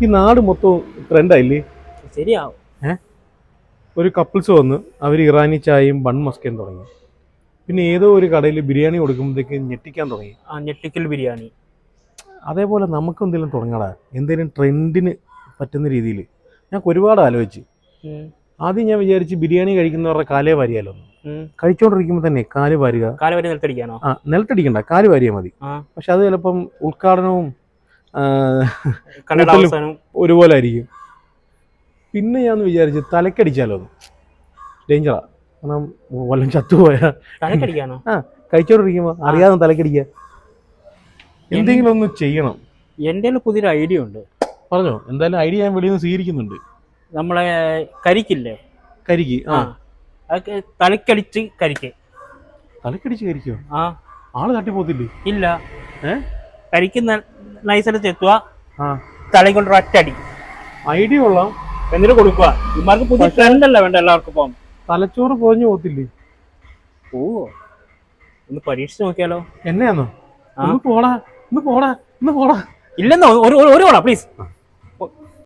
ഈ നാട് മൊത്തം ട്രെൻഡായില്ലേ? ശരിയാവും. ഒരു കപ്പിൾസ് വന്ന് അവർ ഇറാനി ചായയും ബൺ മസ്കയും തുടങ്ങി. പിന്നെ ഏതോ ഒരു കടയിൽ ബിരിയാണി കൊടുക്കുമ്പോഴത്തേക്ക് ഞെട്ടിക്കാൻ തുടങ്ങി. ഞെട്ടിക്കൽ ബിരിയാണി. അതേപോലെ നമുക്ക് എന്തെങ്കിലും തുടങ്ങടാ, എന്തെങ്കിലും ട്രെൻഡിന് പറ്റുന്ന രീതിയിൽ. ഞാൻ ഒരുപാട് ആലോചിച്ച്. ആദ്യം ഞാൻ വിചാരിച്ച് ബിരിയാണി കഴിക്കുന്നവരുടെ കാലേ വാരിയാലോ. കഴിച്ചോണ്ടിരിക്കുമ്പോൾ തന്നെ കാല് വാരുക. കാല് വാരി നിലത്തടിക്കാനോ? നിലത്തടിക്കണ്ട, കാല് വാരിയാൽ മതി. പക്ഷെ അത് ചിലപ്പം ഉദ്ഘാടനവും ഒരുപോലെ ആയിരിക്കും. പിന്നെ ഞാൻ വിചാരിച്ചു തലക്കടിച്ചാലോ, ഡേഞ്ചറാ. കാരണം വല്ലതും ചത്തുപോയാ തലക്കടിക്കാനോ? കഴിച്ചോണ്ടിരിക്കുമ്പോ അറിയാതെ തലക്കടിക്കുക. എന്തെങ്കിലും ഒന്ന് ചെയ്യണം. എൻ്റെ പുതിയൊരു ഐഡിയ ഉണ്ട്. പറഞ്ഞോ. എന്തായാലും ഐഡിയ ഞാൻ വെളിയിൽ നിന്ന് സ്വീകരിക്കുന്നുണ്ട്. നമ്മളെ കരിക്കില്ലേ, കരിക്ക്. അതൊക്കെ തലക്കടിച്ച് കരിക്ക്. തലക്കടിച്ച് കരിക്കോ? ആള് തട്ടിപ്പോത്തില്ലേ? ഇല്ല. കരിക്ക് നൈസായിട്ട് ചെത്തുക, തലയിൽ കൊണ്ട് ഒറ്റടി. ഐഡിയ കൊള്ളാം. എന്നിട്ട് കൊടുക്കുക. ഇമാർക്ക് പുതിയ ട്രെൻഡല്ല വേണ്ട എല്ലാവർക്കും. ഇപ്പം തലച്ചോറ് പോഞ്ഞു പോത്തില്ലേ? ഓ, ഒന്ന് പരീക്ഷിച്ച് നോക്കിയാലോ? എന്നെയാന്നോ? ഒന്ന് പോടാ. ഇല്ലെന്നോ, ഒരു പ്ലീസ്.